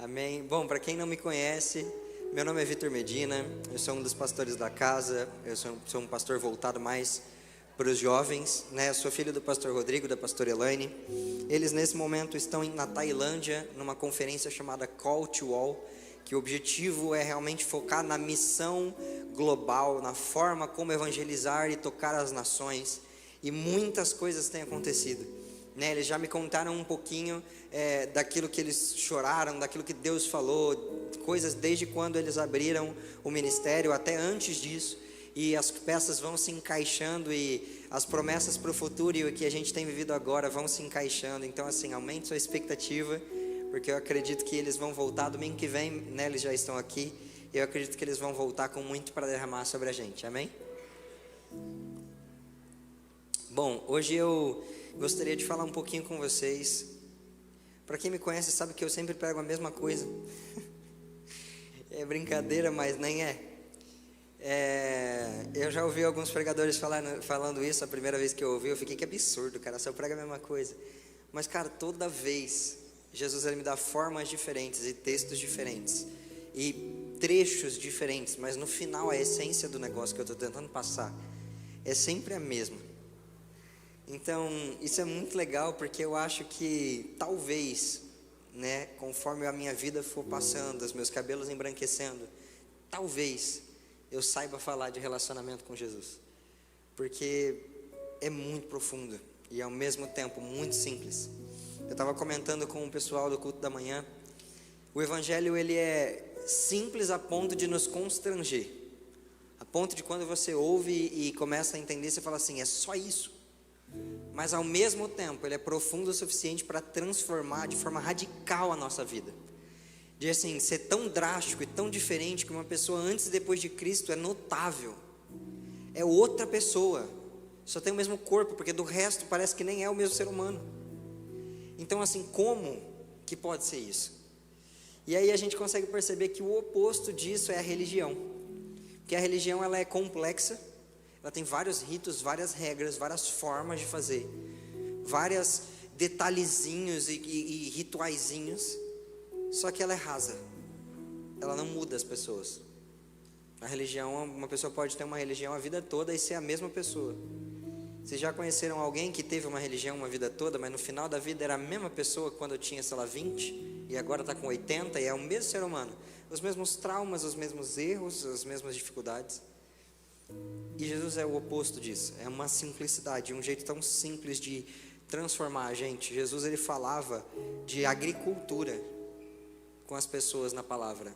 Amém. Bom, para quem não me conhece, meu nome é Vitor Medina, eu sou um dos pastores da casa, eu sou um pastor voltado mais para os jovens, né? Eu sou filho do pastor Rodrigo, da pastora Elaine. Eles nesse momento estão na Tailândia, numa conferência chamada Call to All, que o objetivo é realmente focar na missão global, na forma como evangelizar e tocar as nações, e muitas coisas têm acontecido. Eles já me contaram um pouquinho daquilo que eles choraram, daquilo que Deus falou, coisas desde quando eles abriram o ministério até antes disso, e as peças vão se encaixando e as promessas para o futuro e o que a gente tem vivido agora vão se encaixando. Então assim, aumente sua expectativa, porque eu acredito que eles vão voltar domingo que vem, né? Eles já estão aqui, e eu acredito que eles vão voltar com muito para derramar sobre a gente, amém? Bom, hoje eu gostaria de falar um pouquinho com vocês. Para quem me conhece sabe que eu sempre prego a mesma coisa. É brincadeira, mas nem é. Eu já ouvi alguns pregadores falando isso. A primeira vez que eu ouvi, eu fiquei, que absurdo, cara, só prega a mesma coisa. Mas cara, toda vez Jesus ele me dá formas diferentes e textos diferentes e trechos diferentes, mas no final a essência do negócio que eu estou tentando passar é sempre a mesma. Então, isso é muito legal, porque eu acho que talvez, né, conforme a minha vida for passando, os meus cabelos embranquecendo, talvez eu saiba falar de relacionamento com Jesus, porque é muito profundo e ao mesmo tempo muito simples. Eu estava comentando com o pessoal do culto da manhã, o evangelho ele é simples a ponto de nos constranger, a ponto de quando você ouve e começa a entender, você fala assim, é só isso. Mas ao mesmo tempo ele é profundo o suficiente para transformar de forma radical a nossa vida, de assim, ser tão drástico e tão diferente que uma pessoa antes e depois de Cristo é notável, é outra pessoa, só tem o mesmo corpo, porque do resto parece que nem é o mesmo ser humano. Então assim, como que pode ser isso? E aí a gente consegue perceber que o oposto disso é a religião, porque a religião ela é complexa, ela tem vários ritos, várias regras, várias formas de fazer, vários detalhezinhos e rituaizinhos, só que ela é rasa, ela não muda as pessoas. A religião, uma pessoa pode ter uma religião a vida toda e ser a mesma pessoa. Vocês já conheceram alguém que teve uma religião uma vida toda, mas no final da vida era a mesma pessoa quando tinha, sei lá, 20, e agora está com 80 e é o mesmo ser humano, os mesmos traumas, os mesmos erros, as mesmas dificuldades. E Jesus é o oposto disso, é uma simplicidade, um jeito tão simples de transformar a gente. Jesus ele falava de agricultura com as pessoas na palavra,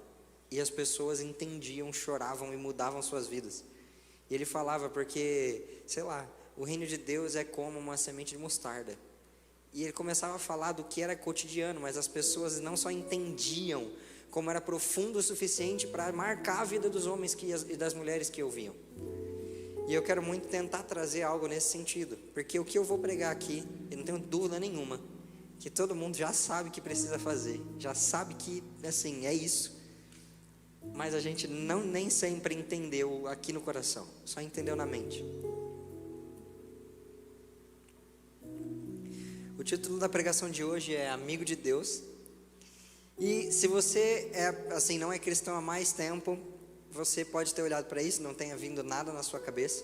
e as pessoas entendiam, choravam e mudavam suas vidas. E ele falava porque, sei lá, o reino de Deus é como uma semente de mostarda. E ele começava a falar do que era cotidiano, mas as pessoas não só entendiam, como era profundo o suficiente para marcar a vida dos homens e das mulheres que ouviam. E eu quero muito tentar trazer algo nesse sentido, porque o que eu vou pregar aqui, eu não tenho dúvida nenhuma, que todo mundo já sabe que precisa fazer, já sabe que, assim, é isso, mas a gente nem sempre entendeu aqui no coração, só entendeu na mente. O título da pregação de hoje é Amigo de Deus. E se você assim, não é cristão há mais tempo, você pode ter olhado para isso, não tenha vindo nada na sua cabeça.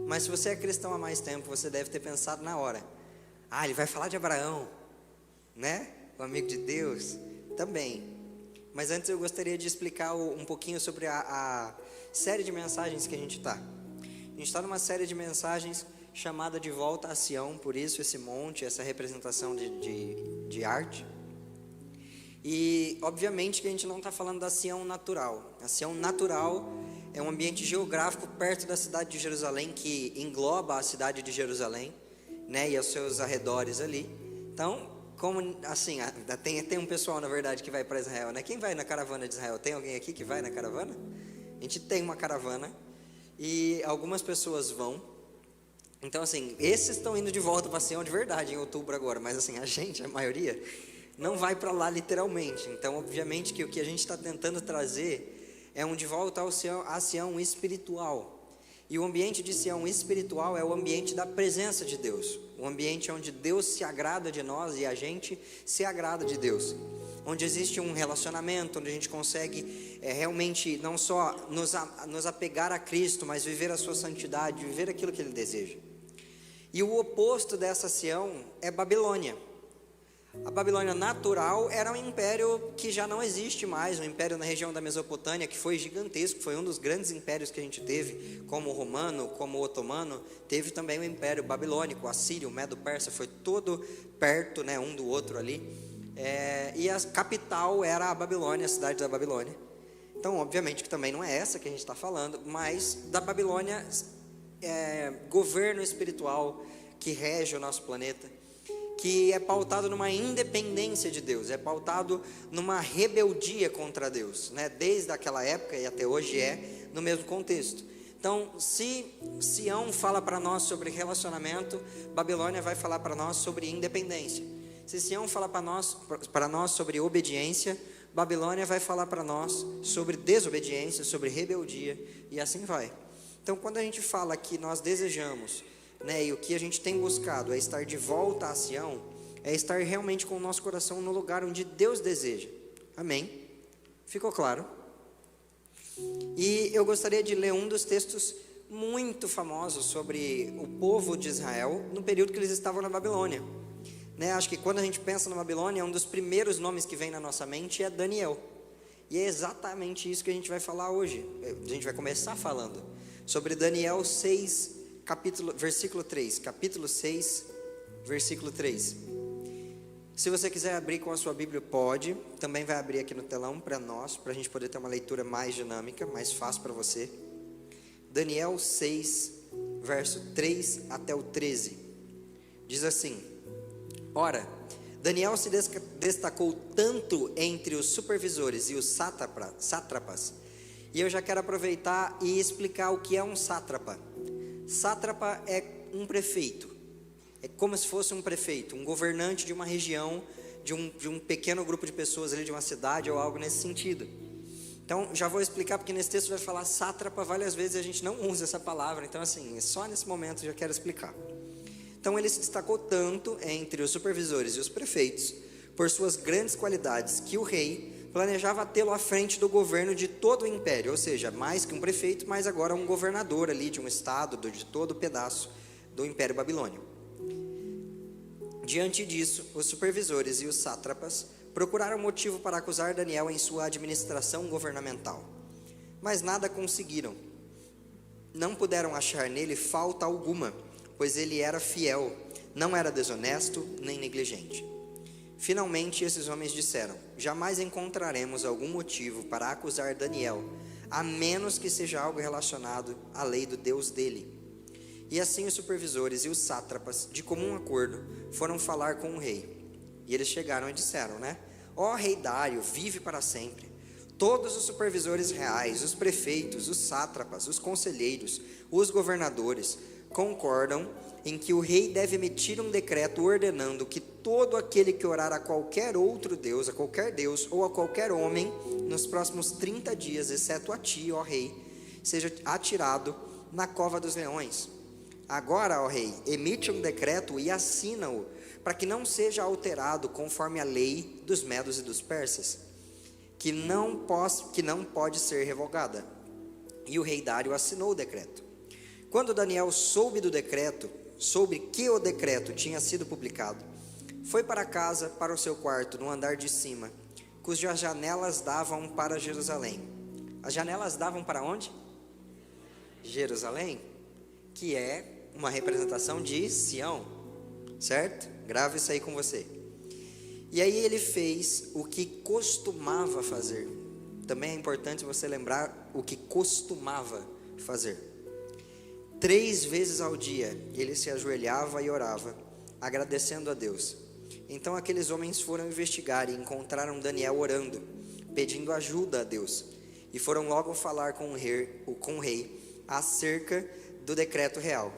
Mas se você é cristão há mais tempo, você deve ter pensado na hora, ele vai falar de Abraão, né? O amigo de Deus, também. Mas antes eu gostaria de explicar um pouquinho sobre a série de mensagens que a gente está. A gente está numa série de mensagens chamada De Volta a Sião, por isso esse monte, essa representação de arte. E obviamente que a gente não está falando da Sião natural. A Sião natural é um ambiente geográfico perto da cidade de Jerusalém, que engloba a cidade de Jerusalém, né, e os seus arredores ali. Então, como assim, tem um pessoal na verdade que vai para Israel, né? Quem vai na caravana de Israel? Tem alguém aqui que vai na caravana? A gente tem uma caravana e algumas pessoas vão. Então assim, esses estão indo de volta para Sião de verdade em outubro agora, mas assim, a maioria não vai para lá literalmente. Então obviamente que o que a gente está tentando trazer é um de volta a Sião espiritual. E o ambiente de Sião espiritual é o ambiente da presença de Deus, o ambiente onde Deus se agrada de nós e a gente se agrada de Deus. onde existe um relacionamento, onde a gente consegue realmente não só nos apegar a Cristo, mas viver a sua santidade, viver aquilo que Ele deseja. E o oposto dessa Sião é Babilônia. A Babilônia natural era um império que já não existe mais, um império na região da Mesopotâmia, que foi gigantesco, foi um dos grandes impérios que a gente teve, como o romano, como o otomano. Teve também o império babilônico, o assírio, o medo-persa, foi todo perto, né, um do outro ali. E a capital era a Babilônia, a cidade da Babilônia. Então, obviamente que também não é essa que a gente está falando, mas da Babilônia, governo espiritual que rege o nosso planeta, que é pautado numa independência de Deus, é pautado numa rebeldia contra Deus, né? Desde aquela época e até hoje no mesmo contexto. Então, se Sião fala para nós sobre relacionamento, Babilônia vai falar para nós sobre independência. Se Sião fala para nós sobre obediência, Babilônia vai falar para nós sobre desobediência, sobre rebeldia, e assim vai. Então, quando a gente fala que nós desejamos, né, e o que a gente tem buscado é estar de volta a Sião, é estar realmente com o nosso coração no lugar onde Deus deseja. Amém? Ficou claro? E eu gostaria de ler um dos textos muito famosos sobre o povo de Israel no período que eles estavam na Babilônia, né? Acho que quando a gente pensa na Babilônia, um dos primeiros nomes que vem na nossa mente é Daniel. E é exatamente isso que a gente vai falar hoje. A gente vai começar falando sobre Daniel 6, versículo 3, capítulo 6, versículo 3. Se você quiser abrir com a sua Bíblia, pode. Também vai abrir aqui no telão para nós, para a gente poder ter uma leitura mais dinâmica, mais fácil para você. Daniel 6, verso 3 até o 13. Diz assim: Ora, Daniel se destacou tanto entre os supervisores e os sátrapas. E eu já quero aproveitar e explicar o que é um sátrapa. Sátrapa é um prefeito, é como se fosse um prefeito, um governante de uma região, de um pequeno grupo de pessoas ali, de uma cidade ou algo nesse sentido. Então, já vou explicar, porque nesse texto vai falar sátrapa, várias vezes a gente não usa essa palavra, então assim, só nesse momento eu já quero explicar. Então, ele se destacou tanto entre os supervisores e os prefeitos, por suas grandes qualidades, que o rei planejava tê-lo à frente do governo de todo o império, ou seja, mais que um prefeito, mas agora um governador ali de um estado, de todo o pedaço do Império Babilônio. Diante disso, os supervisores e os sátrapas procuraram motivo para acusar Daniel em sua administração governamental, mas nada conseguiram. Não puderam achar nele falta alguma, pois ele era fiel, não era desonesto nem negligente. Finalmente, esses homens disseram: jamais encontraremos algum motivo para acusar Daniel, a menos que seja algo relacionado à lei do Deus dele. E assim os supervisores e os sátrapas, de comum acordo, foram falar com o rei. E eles chegaram e disseram, né? Ó rei Dário, vive para sempre. Todos os supervisores reais, os prefeitos, os sátrapas, os conselheiros, os governadores, concordam em que o rei deve emitir um decreto ordenando que todo aquele que orar a qualquer outro Deus, a qualquer Deus ou a qualquer homem, nos próximos 30 dias, exceto a ti, ó rei, seja atirado na cova dos leões. Agora, ó rei, emite um decreto e assina-o, para que não seja alterado conforme a lei dos medos e dos persas, que não pode ser revogada. E o rei Dário assinou o decreto. Quando Daniel soube do decreto, soube que o decreto tinha sido publicado, foi para casa, para o seu quarto, no andar de cima, cujas janelas davam para Jerusalém. As janelas davam para onde? Jerusalém, que é uma representação de Sião, certo? Grave isso aí com você. E aí ele fez o que costumava fazer. Também é importante você lembrar o que costumava fazer. 3 vezes ao dia ele se ajoelhava e orava, agradecendo a Deus. Então aqueles homens foram investigar e encontraram Daniel orando, pedindo ajuda a Deus. E foram logo falar com o rei acerca do decreto real.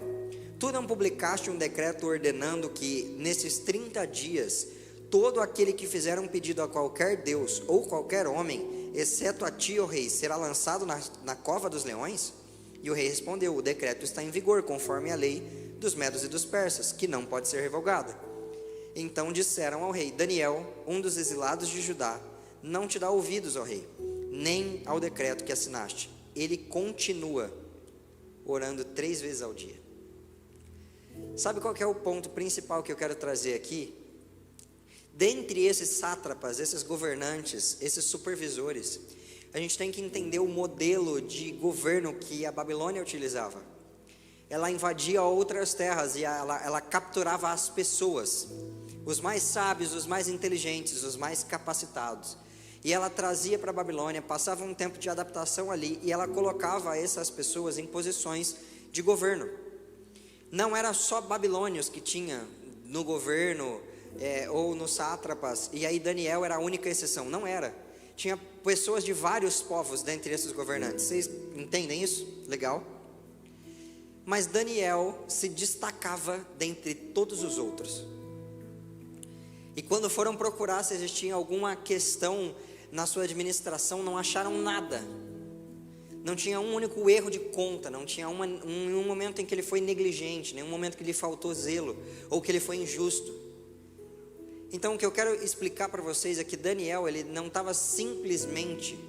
Tu não publicaste um decreto ordenando que nesses 30 dias todo aquele que fizer um pedido a qualquer Deus ou qualquer homem, exceto a ti, ó rei, será lançado na cova dos leões? E o rei respondeu: o decreto está em vigor conforme a lei dos medos e dos persas, que não pode ser revogada. Então disseram ao rei: Daniel, um dos exilados de Judá, não te dá ouvidos, ó rei, nem ao decreto que assinaste. Ele continua orando 3 vezes ao dia. Sabe qual que é o ponto principal que eu quero trazer aqui? Dentre esses sátrapas, esses governantes, esses supervisores, a gente tem que entender o modelo de governo que a Babilônia utilizava. Ela invadia outras terras e ela capturava as pessoas, os mais sábios, os mais inteligentes, os mais capacitados. E ela trazia para a Babilônia, passava um tempo de adaptação ali, e ela colocava essas pessoas em posições de governo. Não era só babilônios que tinha no governo, ou nos sátrapas, e aí Daniel era a única exceção. Não era. Tinha pessoas de vários povos dentre esses governantes. Vocês entendem isso? Legal. Mas Daniel se destacava dentre todos os outros. E quando foram procurar se existia alguma questão na sua administração, não acharam nada. Não tinha um único erro de conta, não tinha um momento em que ele foi negligente, nenhum momento que lhe faltou zelo, ou que ele foi injusto. Então o que eu quero explicar para vocês é que Daniel, ele não estava simplesmente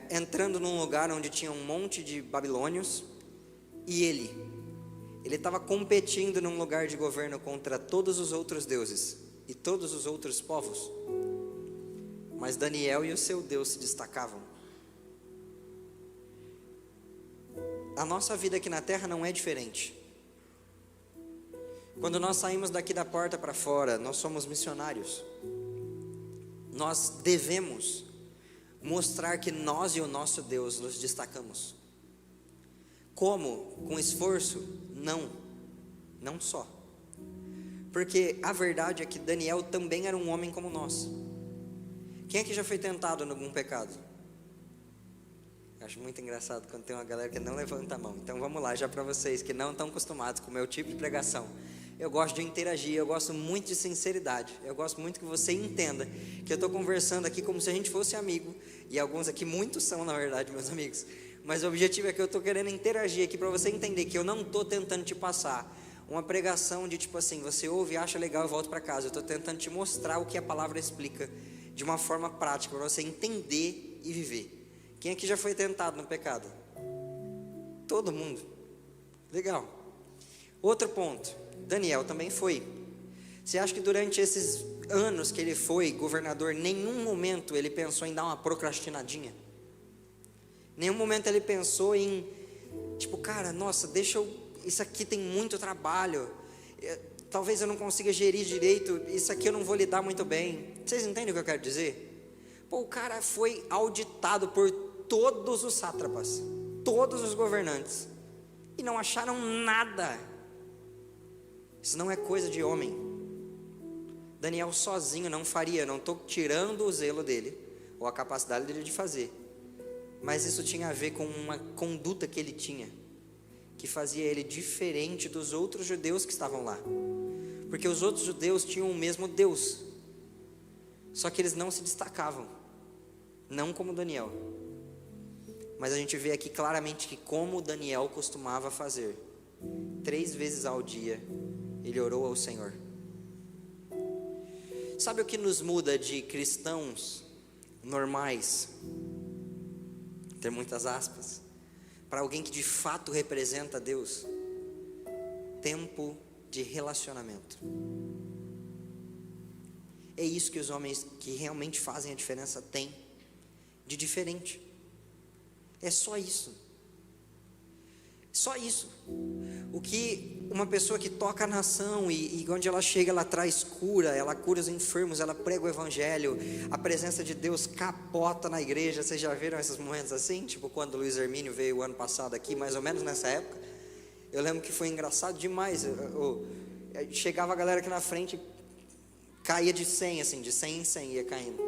entrando num lugar onde tinha um monte de babilônios, e ele estava competindo num lugar de governo contra todos os outros deuses e todos os outros povos. Mas Daniel e o seu Deus se destacavam. A nossa vida aqui na terra não é diferente. Quando nós saímos daqui da porta para fora, nós somos missionários. Nós devemos mostrar que nós e o nosso Deus nos destacamos. Como? Com esforço? Não só. Porque a verdade é que Daniel também era um homem como nós. Quem aqui já foi tentado em algum pecado? Eu acho muito engraçado quando tem uma galera que não levanta a mão. Então vamos lá, já para vocês que não estão acostumados com o meu tipo de pregação. Eu gosto de interagir, eu gosto muito de sinceridade. Eu gosto muito que você entenda que eu estou conversando aqui como se a gente fosse amigo. E alguns aqui, muitos são na verdade meus amigos. Mas o objetivo é que eu estou querendo interagir aqui para você entender que eu não estou tentando te passar uma pregação de tipo assim, você ouve, acha legal e volta para casa. Eu estou tentando te mostrar o que a palavra explica de uma forma prática, para você entender e viver. Quem aqui já foi tentado no pecado? Todo mundo. Legal. Outro ponto, Daniel também foi. Você acha que durante esses anos que ele foi governador, nenhum momento ele pensou em dar uma procrastinadinha? Nenhum momento ele pensou em, tipo, cara, nossa, isso aqui tem muito trabalho, talvez eu não consiga gerir direito, isso aqui eu não vou lidar muito bem. Vocês entendem o que eu quero dizer? Pô, o cara foi auditado por todos os sátrapas, todos os governantes, e não acharam nada. Isso não é coisa de homem. Daniel sozinho não faria, não estou tirando o zelo dele, ou a capacidade dele de fazer, mas isso tinha a ver com uma conduta que ele tinha, que fazia ele diferente dos outros judeus que estavam lá. Porque os outros judeus tinham o mesmo Deus, só que eles não se destacavam, não como Daniel. Mas a gente vê aqui claramente que como Daniel costumava fazer, 3 vezes ao dia, ele orou ao Senhor. Sabe o que nos muda de cristãos normais, ter muitas aspas, para alguém que de fato representa Deus? Tempo de relacionamento. É isso que os homens que realmente fazem a diferença têm de diferente. É só isso. Só isso. O que uma pessoa que toca a nação e onde ela chega, ela traz cura, ela cura os enfermos, ela prega o evangelho, a presença de Deus capota na igreja. Vocês já viram esses momentos assim? Tipo quando o Luiz Hermínio veio o ano passado aqui, mais ou menos nessa época. Eu lembro que foi engraçado demais. Chegava a galera aqui na frente, caía de 100 assim, de 100 em 100 ia caindo.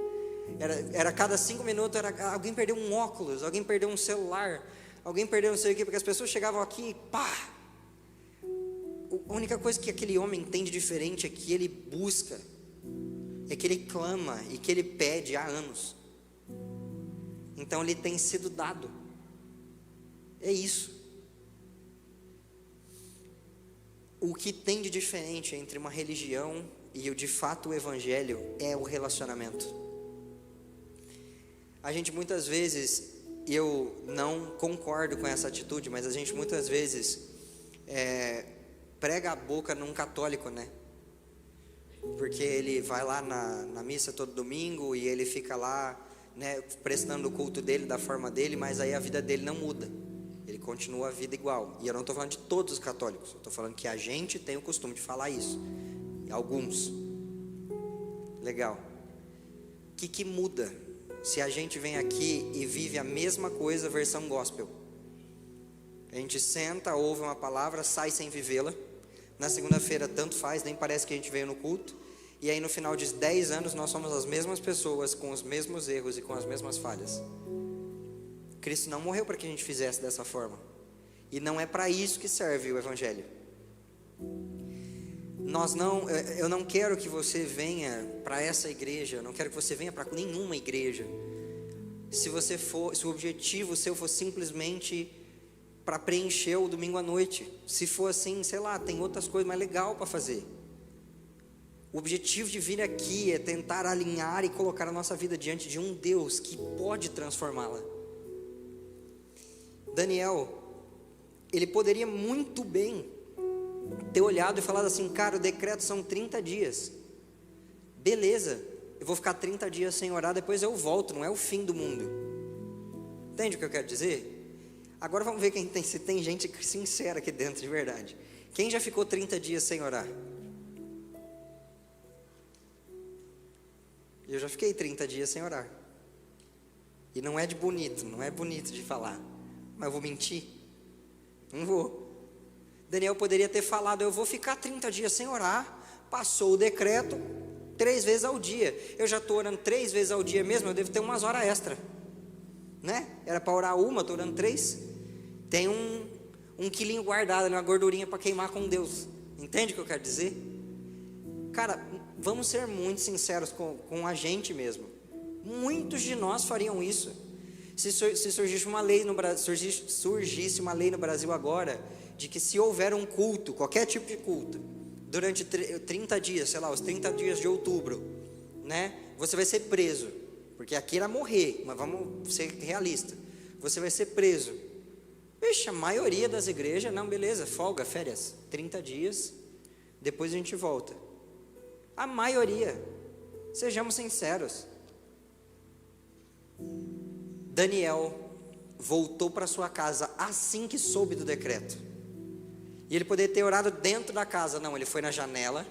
Era cada 5 minutos, alguém perdeu um óculos, alguém perdeu um celular, alguém perdeu não sei o que, porque as pessoas chegavam aqui e pá. A única coisa que aquele homem tem de diferente é que ele busca, é que ele clama e que ele pede há anos. Então ele tem sido dado. É isso. O que tem de diferente entre uma religião e de fato o evangelho é o relacionamento. A gente muitas vezes, eu não concordo com essa atitude, mas a gente muitas vezes prega a boca num católico, né? Porque ele vai lá na missa todo domingo e ele fica lá, né, prestando o culto dele da forma dele, mas aí a vida dele não muda. Ele continua a vida igual. E eu não estou falando de todos os católicos, eu estou falando que a gente tem o costume de falar isso. Alguns. Legal. O que muda se a gente vem aqui e vive a mesma coisa versão gospel? A gente senta, ouve uma palavra, sai sem vivê-la. Na segunda-feira tanto faz, nem parece que a gente veio no culto. E aí no final de 10 anos nós somos as mesmas pessoas, com os mesmos erros e com as mesmas falhas. Cristo não morreu para que a gente fizesse dessa forma. E não é para isso que serve o evangelho. Eu não quero que você venha para essa igreja, eu não quero que você venha para nenhuma igreja. Se o objetivo seu for simplesmente para preencher o domingo à noite. Se for assim, sei lá, tem outras coisas mais legais para fazer. O objetivo de vir aqui é tentar alinhar e colocar a nossa vida diante de um Deus que pode transformá-la. Daniel, ele poderia muito bem ter olhado e falado assim: cara, o decreto são 30 dias. Beleza, eu vou ficar 30 dias sem orar, depois eu volto, não é o fim do mundo. Entende o que eu quero dizer? Agora vamos ver se tem gente sincera aqui dentro de verdade. Quem já ficou 30 dias sem orar? Eu já fiquei 30 dias sem orar. E não é bonito de falar. Mas eu vou mentir? Não vou. Daniel poderia ter falado: eu vou ficar 30 dias sem orar. Passou o decreto, 3 vezes ao dia. Eu já estou orando 3 vezes ao dia mesmo, eu devo ter umas horas extra, né? Era para orar uma, estou orando 3. Tem um quilinho guardado, uma gordurinha para queimar com Deus. Entende o que eu quero dizer? Cara, vamos ser muito sinceros com a gente mesmo. Muitos de nós fariam isso. Se surgisse uma lei no Brasil agora, de que se houver um culto, qualquer tipo de culto, durante 30 dias, sei lá, os 30 dias de outubro, né, você vai ser preso, porque aqui era morrer, mas vamos ser realistas, você vai ser preso. Vixe, a maioria das igrejas, não, beleza, folga, férias, 30 dias, depois a gente volta. A maioria, sejamos sinceros. Daniel voltou para sua casa assim que soube do decreto. E ele poderia ter orado dentro da casa. Não, ele foi na janela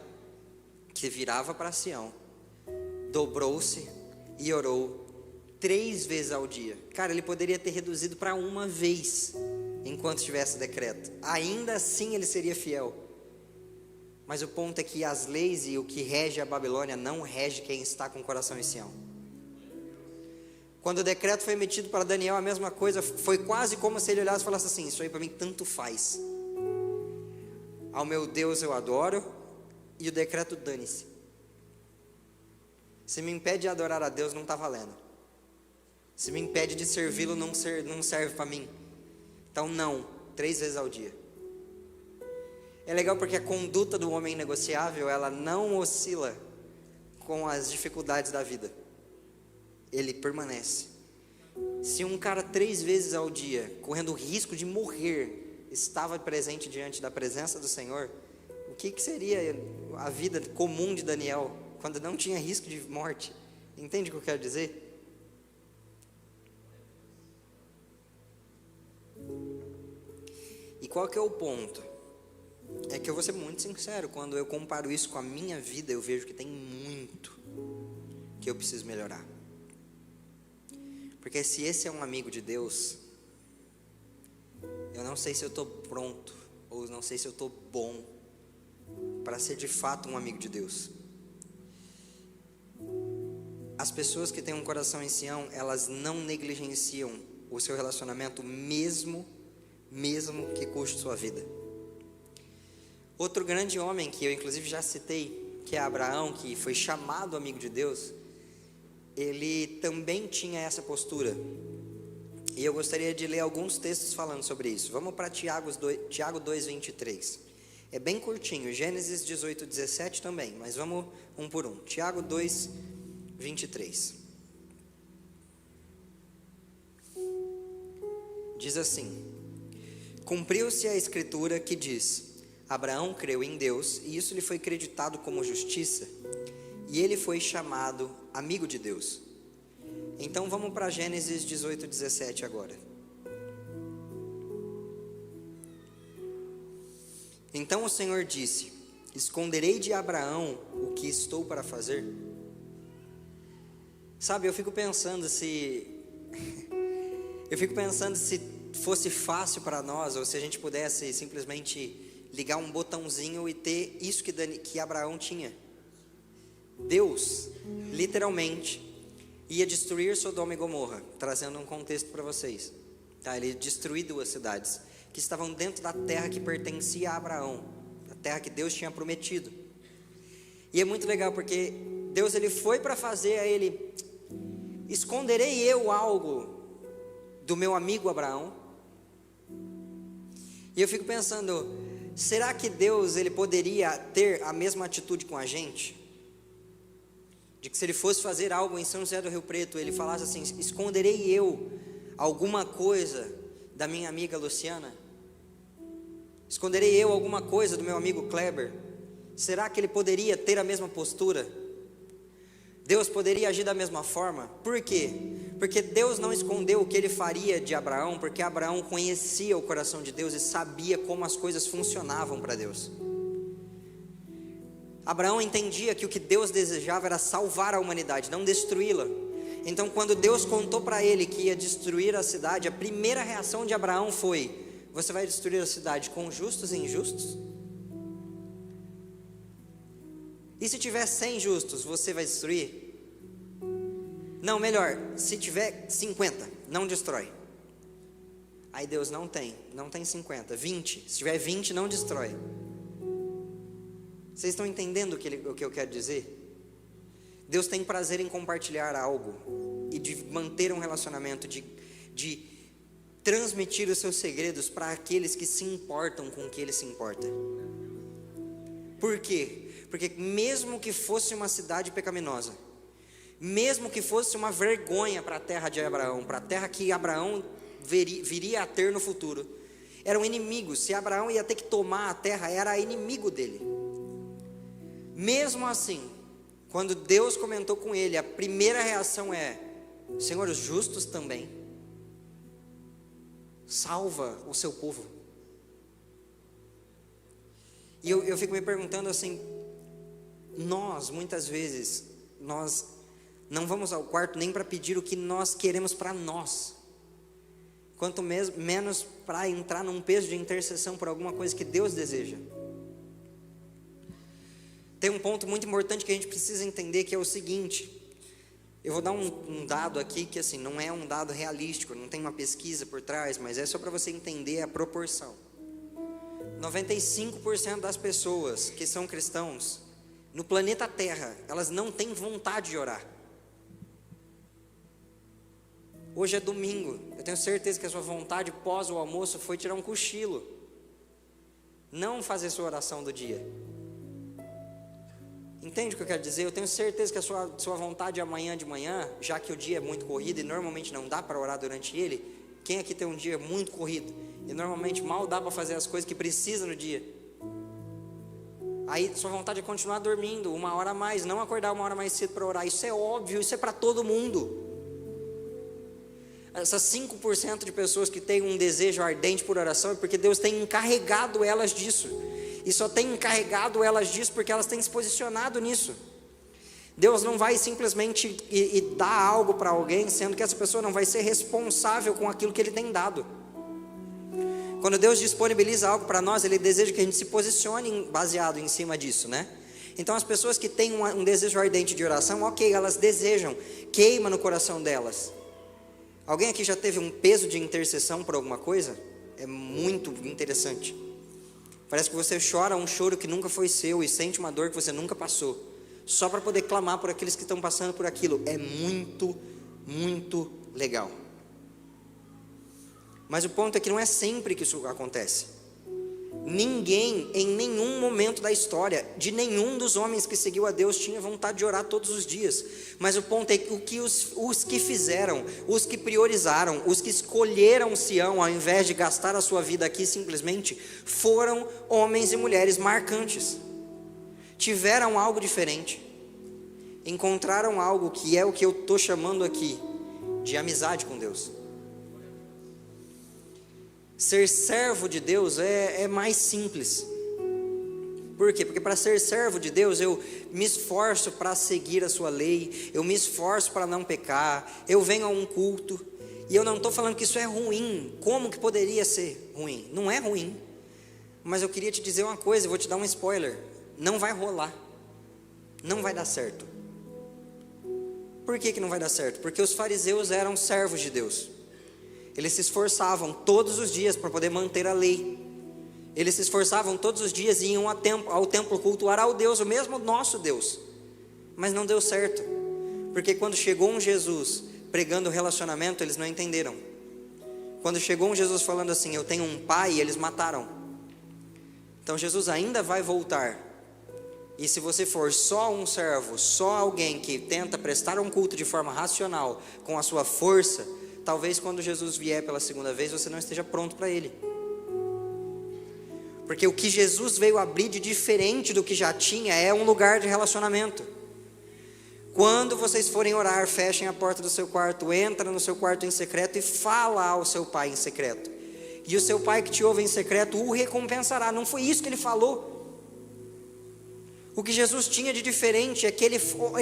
que virava para Sião, dobrou-se e orou 3 vezes ao dia. Cara, ele poderia ter reduzido para uma vez enquanto tivesse decreto. Ainda assim ele seria fiel. Mas o ponto é que as leis e o que rege a Babilônia não rege quem está com o coração em Sião. Quando o decreto foi emitido para Daniel, a mesma coisa, foi quase como se ele olhasse e falasse assim: isso aí para mim tanto faz. Ao meu Deus eu adoro, e o decreto dane-se. Se me impede de adorar a Deus, não está valendo. Se me impede de servi-lo, não serve para mim. Então não, 3 vezes ao dia. É legal porque a conduta do homem negociável, ela não oscila com as dificuldades da vida. Ele permanece. Se um cara 3 vezes ao dia, correndo o risco de morrer, estava presente diante da presença do Senhor, o que seria a vida comum de Daniel, quando não tinha risco de morte? Entende o que eu quero dizer? E qual que é o ponto? É que eu vou ser muito sincero, quando eu comparo isso com a minha vida, eu vejo que tem muito que eu preciso melhorar. Porque se esse é um amigo de Deus, eu não sei se eu estou pronto, ou não sei se eu estou bom para ser de fato um amigo de Deus. As pessoas que têm um coração em Sião, elas não negligenciam o seu relacionamento, mesmo que custe sua vida. Outro grande homem que eu inclusive já citei, que é Abraão, que foi chamado amigo de Deus, ele também tinha essa postura. E eu gostaria de ler alguns textos falando sobre isso. Vamos para Tiago 2:23. É bem curtinho, Gênesis 18, 17 também, mas vamos um por um. Tiago 2, 23. Diz assim: cumpriu-se a escritura que diz: Abraão creu em Deus, e isso lhe foi creditado como justiça, e ele foi chamado amigo de Deus. Então vamos para Gênesis 18, 17 agora. Então o Senhor disse: esconderei de Abraão o que estou para fazer? Sabe, eu fico pensando se fosse fácil para nós, ou se a gente pudesse simplesmente ligar um botãozinho e ter isso que Abraão tinha. Deus, literalmente, ia destruir Sodoma e Gomorra, trazendo um contexto para vocês. Tá? Ele destruiu 2 cidades que estavam dentro da terra que pertencia a Abraão, a terra que Deus tinha prometido. E é muito legal porque Deus ele foi para fazer a ele: esconderei eu algo do meu amigo Abraão? E eu fico pensando, será que Deus ele poderia ter a mesma atitude com a gente? De que se ele fosse fazer algo em São José do Rio Preto, ele falasse assim: esconderei eu alguma coisa da minha amiga Luciana? Esconderei eu alguma coisa do meu amigo Kleber? Será que ele poderia ter a mesma postura? Deus poderia agir da mesma forma? Por quê? Porque Deus não escondeu o que ele faria de Abraão, porque Abraão conhecia o coração de Deus e sabia como as coisas funcionavam para Deus. Abraão entendia que o que Deus desejava era salvar a humanidade, não destruí-la. Então quando Deus contou para ele que ia destruir a cidade, a primeira reação de Abraão foi: você vai destruir a cidade com justos e injustos? E se tiver 100 justos, você vai destruir? Não, melhor, se tiver 50, não destrói. Aí Deus não tem 50, 20, se tiver 20 não destrói. Vocês estão entendendo o que eu quero dizer? Deus tem prazer em compartilhar algo e de manter um relacionamento, de transmitir os seus segredos para aqueles que se importam com o que ele se importa. Por quê? Porque mesmo que fosse uma cidade pecaminosa, mesmo que fosse uma vergonha para a terra de Abraão, para a terra que Abraão viria a ter no futuro, eram inimigos. Se Abraão ia ter que tomar a terra, era inimigo dele. Mesmo assim, quando Deus comentou com ele, a primeira reação é: Senhor, os justos também, salva o seu povo. E eu fico me perguntando assim, muitas vezes, nós não vamos ao quarto nem para pedir o que nós queremos para nós, quanto menos para entrar num peso de intercessão por alguma coisa que Deus deseja. Tem um ponto muito importante que a gente precisa entender, que é o seguinte: eu vou dar um dado aqui que assim, não é um dado realístico, não tem uma pesquisa por trás, mas é só para você entender a proporção. 95% das pessoas que são cristãos no planeta Terra, elas não têm vontade de orar. Hoje é domingo, eu tenho certeza que a sua vontade pós o almoço foi tirar um cochilo, não fazer sua oração do dia. Entende o que eu quero dizer? Eu tenho certeza que a sua vontade amanhã de manhã, já que o dia é muito corrido e normalmente não dá para orar durante ele. Quem aqui tem um dia muito corrido e normalmente mal dá para fazer as coisas que precisa no dia? Aí sua vontade é continuar dormindo 1 hora a mais, não acordar 1 hora mais cedo para orar. Isso é óbvio, isso é para todo mundo. Essas 5% de pessoas que têm um desejo ardente por oração é porque Deus tem encarregado elas disso. E só tem encarregado elas disso porque elas têm se posicionado nisso. Deus não vai simplesmente e dar algo para alguém, sendo que essa pessoa não vai ser responsável com aquilo que Ele tem dado. Quando Deus disponibiliza algo para nós, Ele deseja que a gente se posicione baseado em cima disso, né? Então as pessoas que têm um desejo ardente de oração, ok, elas desejam, queima no coração delas. Alguém aqui já teve um peso de intercessão por alguma coisa? É muito interessante. Parece que você chora um choro que nunca foi seu e sente uma dor que você nunca passou, só para poder clamar por aqueles que estão passando por aquilo. É muito, muito legal. Mas o ponto é que não é sempre que isso acontece. Ninguém, em nenhum momento da história, de nenhum dos homens que seguiu a Deus, tinha vontade de orar todos os dias. Mas o ponto é que os que fizeram, os que priorizaram, os que escolheram Sião, ao invés de gastar a sua vida aqui simplesmente, foram homens e mulheres marcantes. Tiveram algo diferente. Encontraram algo que é o que eu estou chamando aqui de amizade com Deus. Ser servo de Deus é mais simples. Por quê? Porque para ser servo de Deus, eu me esforço para seguir a sua lei, eu me esforço para não pecar, eu venho a um culto, e eu não estou falando que isso é ruim. Como que poderia ser ruim? Não é ruim, mas eu queria te dizer uma coisa, eu vou te dar um spoiler: não vai rolar, não vai dar certo. Por que não vai dar certo? Porque os fariseus eram servos de Deus. Eles se esforçavam todos os dias para poder manter a lei. Eles se esforçavam todos os dias e iam ao templo cultuar ao Deus, o mesmo nosso Deus. Mas não deu certo. Porque quando chegou um Jesus pregando relacionamento, eles não entenderam. Quando chegou um Jesus falando assim, eu tenho um pai, eles mataram. Então Jesus ainda vai voltar. E se você for só um servo, só alguém que tenta prestar um culto de forma racional, com a sua força, talvez quando Jesus vier pela segunda vez, você não esteja pronto para Ele. Porque o que Jesus veio abrir de diferente do que já tinha é um lugar de relacionamento. Quando vocês forem orar, fechem a porta do seu quarto, entra no seu quarto em secreto e fala ao seu pai em secreto. E o seu pai que te ouve em secreto o recompensará. Não foi isso que ele falou. O que Jesus tinha de diferente é que ele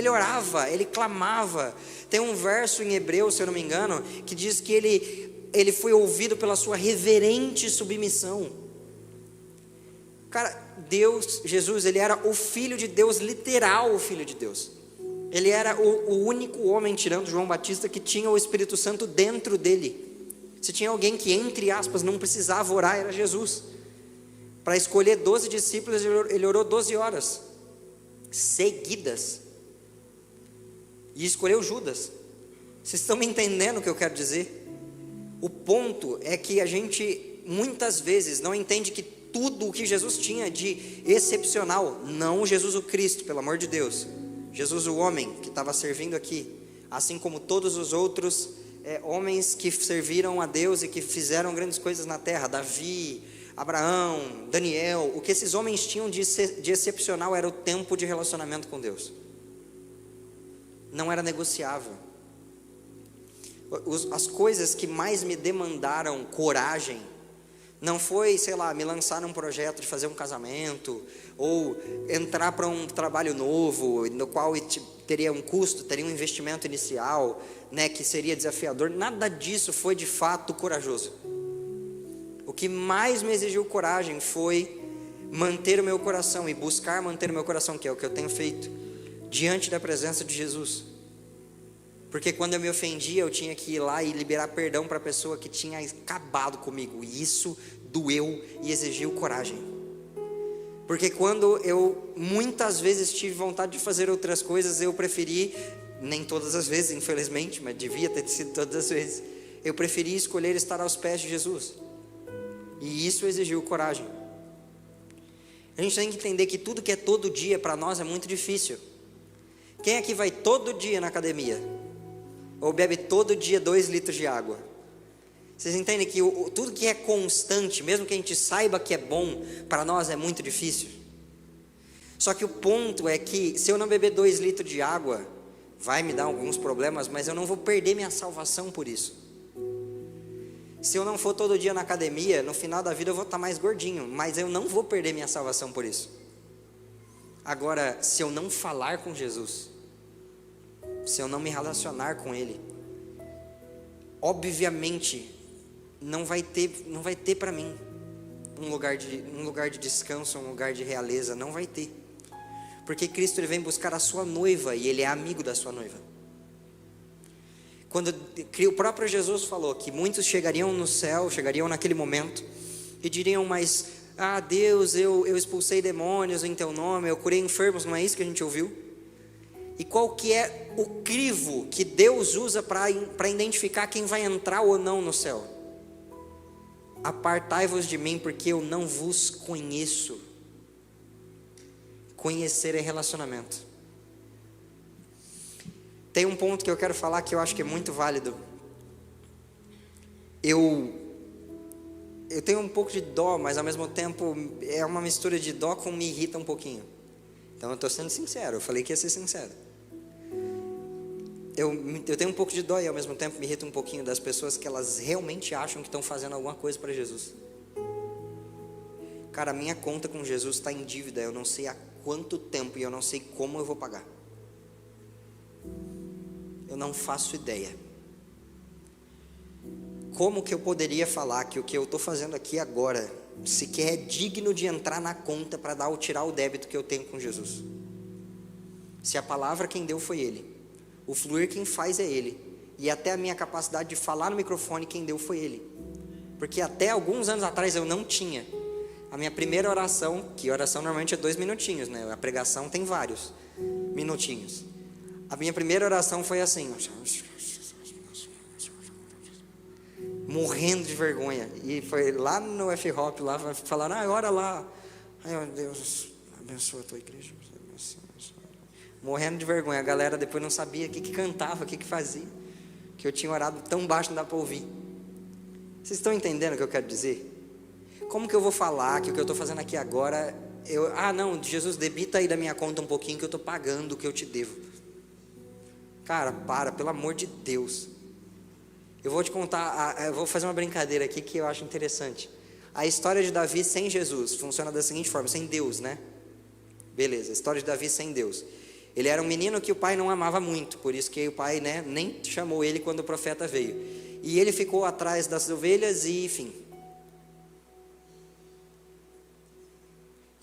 orava, ele clamava. Tem um verso em Hebreus, se eu não me engano, que diz que ele foi ouvido pela sua reverente submissão. Cara, Jesus, ele era o Filho de Deus, literal o Filho de Deus. Ele era o único homem, tirando João Batista, que tinha o Espírito Santo dentro dele. Se tinha alguém que, entre aspas, não precisava orar, era Jesus. Para escolher 12 discípulos, ele orou 12 horas seguidas, e escolheu Judas. Vocês estão me entendendo o que eu quero dizer? O ponto é que a gente muitas vezes não entende que tudo o que Jesus tinha de excepcional, não Jesus o Cristo, pelo amor de Deus, Jesus o homem que estava servindo aqui, assim como todos os outros homens que serviram a Deus e que fizeram grandes coisas na terra, Davi, Abraão, Daniel, o que esses homens tinham de excepcional era o tempo de relacionamento com Deus. Não era negociável. As coisas que mais me demandaram coragem, não foi, sei lá, me lançar num projeto de fazer um casamento, ou entrar para um trabalho novo, no qual teria um custo, teria um investimento inicial, né, que seria desafiador. Nada disso foi de fato corajoso. O que mais me exigiu coragem foi manter o meu coração e buscar manter o meu coração, que é o que eu tenho feito, diante da presença de Jesus. Porque quando eu me ofendia, eu tinha que ir lá e liberar perdão para a pessoa que tinha acabado comigo. E isso doeu e exigiu coragem. Porque quando eu muitas vezes tive vontade de fazer outras coisas, eu preferi, nem todas as vezes, infelizmente, mas devia ter sido todas as vezes, eu preferi escolher estar aos pés de Jesus. E isso exigiu coragem. A gente tem que entender que tudo que é todo dia para nós é muito difícil. Quem aqui vai todo dia na academia? Ou bebe todo dia 2 litros de água? Vocês entendem que tudo que é constante, mesmo que a gente saiba que é bom, para nós é muito difícil. Só que o ponto é que se eu não beber 2 litros de água, vai me dar alguns problemas, mas eu não vou perder minha salvação por isso. Se eu não for todo dia na academia, no final da vida eu vou estar mais gordinho, mas eu não vou perder minha salvação por isso. Agora, se eu não falar com Jesus, se eu não me relacionar com Ele, obviamente não vai ter para mim um lugar de descanso, um lugar de realeza, não vai ter. Porque Cristo ele vem buscar a sua noiva e Ele é amigo da sua noiva. Quando o próprio Jesus falou que muitos chegariam no céu, chegariam naquele momento e diriam, mas Deus, eu expulsei demônios em teu nome, eu curei enfermos, não é isso que a gente ouviu? E qual que é o crivo que Deus usa para identificar quem vai entrar ou não no céu? Apartai-vos de mim, porque eu não vos conheço. Conhecer é relacionamento. Tem um ponto que eu quero falar que eu acho que é muito válido. Eu tenho um pouco de dó, mas ao mesmo tempo é uma mistura de dó com me irrita um pouquinho. Então eu estou sendo sincero, eu falei que ia ser sincero. Eu tenho um pouco de dó e ao mesmo tempo me irrita um pouquinho das pessoas que elas realmente acham que estão fazendo alguma coisa para Jesus. Cara, a minha conta com Jesus está em dívida, eu não sei há quanto tempo e eu não sei como eu vou pagar. Eu não faço ideia. Como que eu poderia falar que o que eu estou fazendo aqui agora sequer é digno de entrar na conta para dar ou tirar o débito que eu tenho com Jesus? Se a palavra quem deu foi Ele, o fluir quem faz é Ele, e até a minha capacidade de falar no microfone quem deu foi Ele. Porque até alguns anos atrás eu não tinha. A minha primeira oração, que oração normalmente é 2 minutinhos, né? A pregação tem vários minutinhos. A minha primeira oração foi assim, morrendo de vergonha. E foi lá no F-Hop, lá falaram, ora lá. Ai, meu Deus, abençoa a tua igreja. Morrendo de vergonha. A galera depois não sabia o que cantava, o que fazia. Que eu tinha orado tão baixo, não dá para ouvir. Vocês estão entendendo o que eu quero dizer? Como que eu vou falar que o que eu estou fazendo aqui agora, não, Jesus, debita aí da minha conta um pouquinho que eu estou pagando o que eu te devo. Cara, pelo amor de Deus. Eu vou te contar, eu vou fazer uma brincadeira aqui que eu acho interessante. A história de Davi sem Jesus funciona da seguinte forma, sem Deus, né? Beleza, a história de Davi sem Deus. Ele era um menino que o pai não amava muito, por isso que o pai, né, nem chamou ele quando o profeta veio. E ele ficou atrás das ovelhas e, enfim.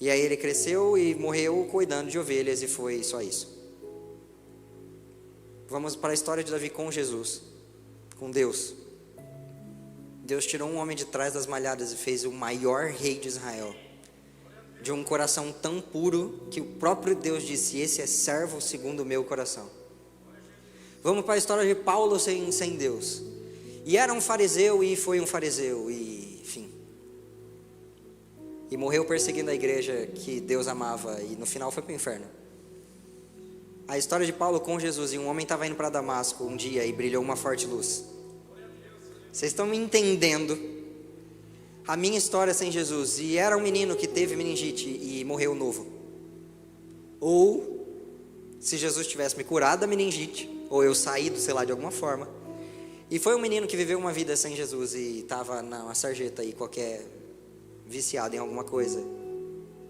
E aí ele cresceu e morreu cuidando de ovelhas e foi só isso. Vamos para a história de Davi com Jesus, com Deus. Deus tirou um homem de trás das malhadas e fez o maior rei de Israel. De um coração tão puro que o próprio Deus disse, esse é servo segundo o meu coração. Vamos para a história de Paulo sem Deus. E era um fariseu e foi um fariseu e enfim. E morreu perseguindo a igreja que Deus amava e no final foi para o inferno. A história de Paulo com Jesus, e um homem estava indo para Damasco um dia e brilhou uma forte luz. Vocês estão me entendendo? A minha história sem Jesus, e era um menino que teve meningite e morreu novo. Ou, se Jesus tivesse me curado da meningite, ou eu saído, sei lá, de alguma forma. E foi um menino que viveu uma vida sem Jesus e estava na sarjeta aí, qualquer viciado em alguma coisa.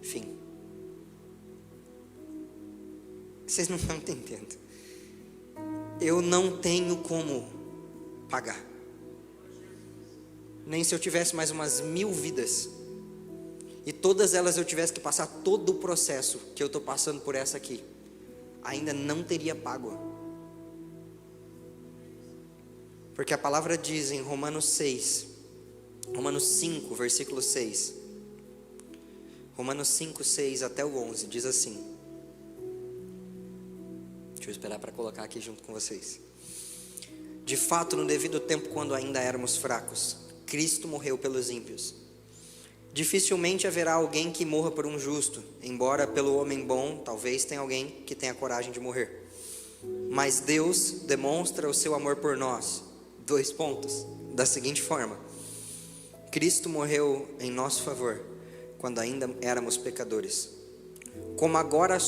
Enfim. Vocês não estão entendendo. Eu não tenho como pagar. Nem se eu tivesse mais umas 1000 vidas. E todas elas eu tivesse que passar todo o processo que eu estou passando por essa aqui. Ainda não teria pago. Porque a palavra diz em Romanos 5, versículo 6. Romanos 5, 6 até o 11, diz assim. Deixa eu esperar para colocar aqui junto com vocês. De fato, no devido tempo, quando ainda éramos fracos, Cristo morreu pelos ímpios. Dificilmente haverá alguém que morra por um justo, embora pelo homem bom, talvez tenha alguém que tenha coragem de morrer. Mas Deus demonstra o seu amor por nós, 2 pontos, da seguinte forma: Cristo morreu em nosso favor, quando ainda éramos pecadores. Como agora